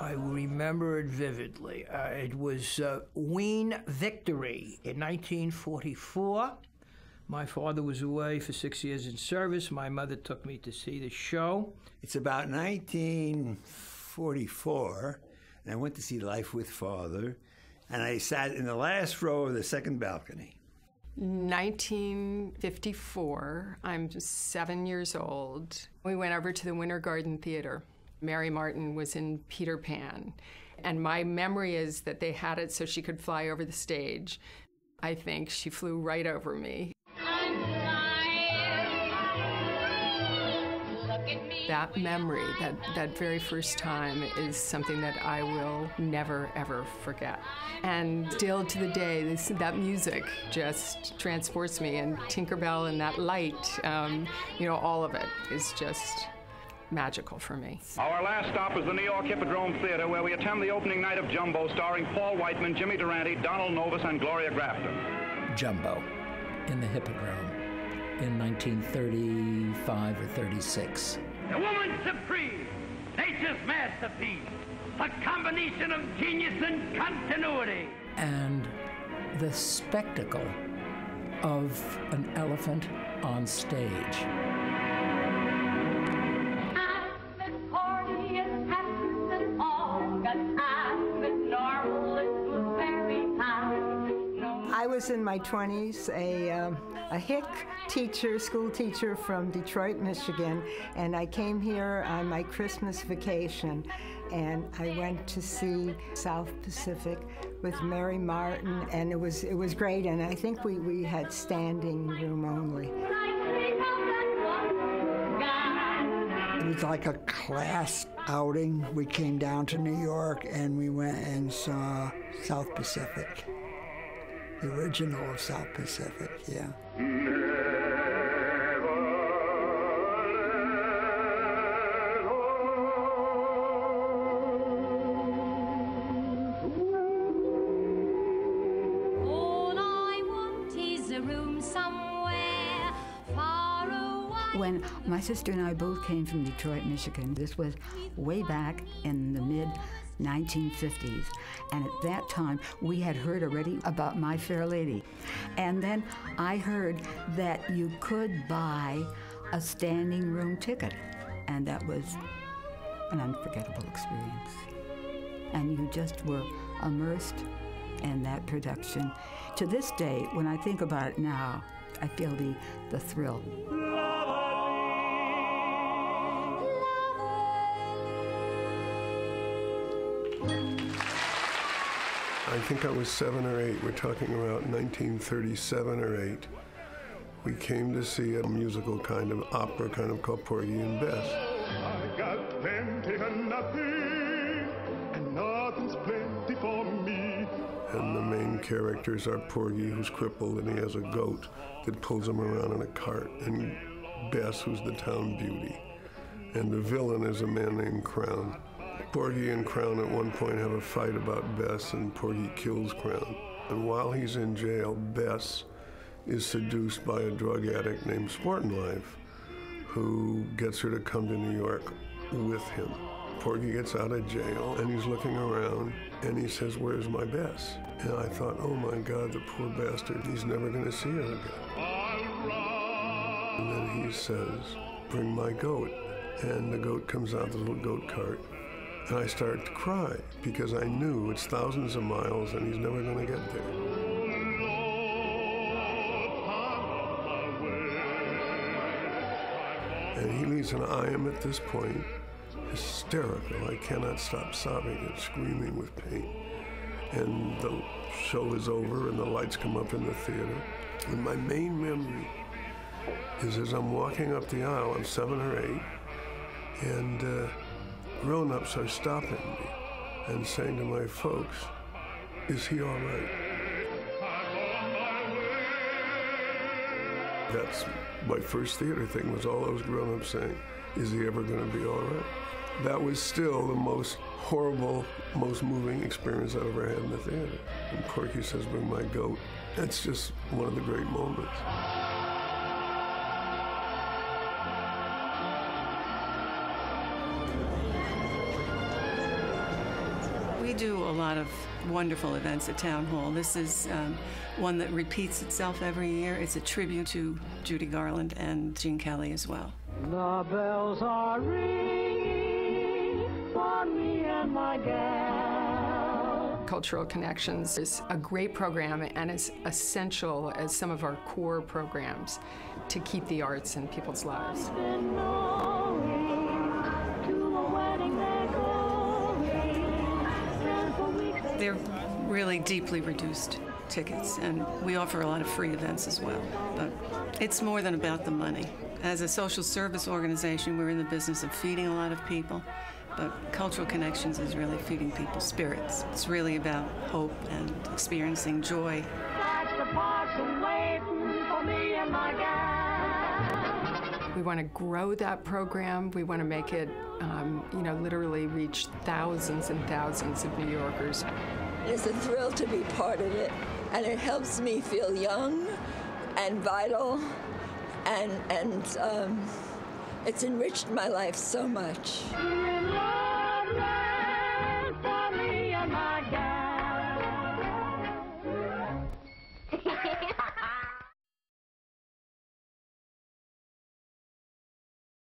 I remember it vividly. It was Wien Victory in 1944. My father was away for 6 years in service. My mother took me to see the show. It's about 1944, and I went to see Life with Father, and I sat in the last row of the second balcony. 1954, I'm 7 years old. We went over to the Winter Garden Theater. Mary Martin was in Peter Pan, and my memory is that they had it so she could fly over the stage. I think she flew right over me. That memory, that very first time, is something that I will never, ever forget. And still to the day, that music just transports me, and Tinkerbell and that light, all of it is just magical for me. Our last stop is the New York Hippodrome Theater, where we attend the opening night of Jumbo, starring Paul Whiteman, Jimmy Durante, Donald Novus, and Gloria Grafton. Jumbo in the Hippodrome in 1935 or 36. The woman supreme, nature's masterpiece, a combination of genius and continuity. And the spectacle of an elephant on stage. I was in my 20s, a hick teacher, school teacher from Detroit, Michigan, and I came here on my Christmas vacation, and I went to see South Pacific with Mary Martin, and it was great, and I think we had standing room only. It was like a class outing. We came down to New York, and we went and saw South Pacific. The original of South Pacific, yeah. All I want is a room somewhere far away. When my sister and I both came from Detroit, Michigan, this was way back in the mid-1950s. And at that time, we had heard already about My Fair Lady. And then I heard that you could buy a standing room ticket. And that was an unforgettable experience. And you just were immersed in that production. To this day, when I think about it now, I feel the thrill. I think I was 7 or 8. We're talking about 1937 or 8. We came to see a musical kind of opera kind of called Porgy and Bess. I got plenty and nothing, and nothing's plenty for me. And the main characters are Porgy, who's crippled, and he has a goat that pulls him around in a cart, and Bess, who's the town beauty. And the villain is a man named Crown. Porgy and Crown at one point have a fight about Bess, and Porgy kills Crown. And while he's in jail, Bess is seduced by a drug addict named Sportenlife, who gets her to come to New York with him. Porgy gets out of jail, and he's looking around, and he says, "Where's my Bess?" And I thought, oh my God, the poor bastard, he's never gonna see her again. And then he says, "Bring my goat." And the goat comes out, the little goat cart. And I start to cry because I knew it's thousands of miles and he's never going to get there. And he leaves, and I am at this point hysterical. I cannot stop sobbing and screaming with pain. And the show is over and the lights come up in the theater. And my main memory is as I'm walking up the aisle, I'm 7 or 8, and grown-ups are stopping me and saying to my folks, "Is he all right?" That's my first theater thing, was all those grown-ups saying, "Is he ever going to be all right?" That was still the most horrible, most moving experience I've ever had in the theater. And Porky says, "Bring my goat." That's just one of the great moments. We do a lot of wonderful events at Town Hall. This is one that repeats itself every year. It's a tribute to Judy Garland and Gene Kelly as well. The bells are ringing for me and my gal. Cultural Connections is a great program and is essential as some of our core programs to keep the arts in people's lives. They're really deeply reduced tickets, and we offer a lot of free events as well. But it's more than about the money. As a social service organization, we're in the business of feeding a lot of people, but Cultural Connections is really feeding people's spirits. It's really about hope and experiencing joy. That's the parson waiting for me and my gal. We want to grow that program. We want to make it, literally reach thousands and thousands of New Yorkers. It's a thrill to be part of it, and it helps me feel young and vital, and it's enriched my life so much. In love,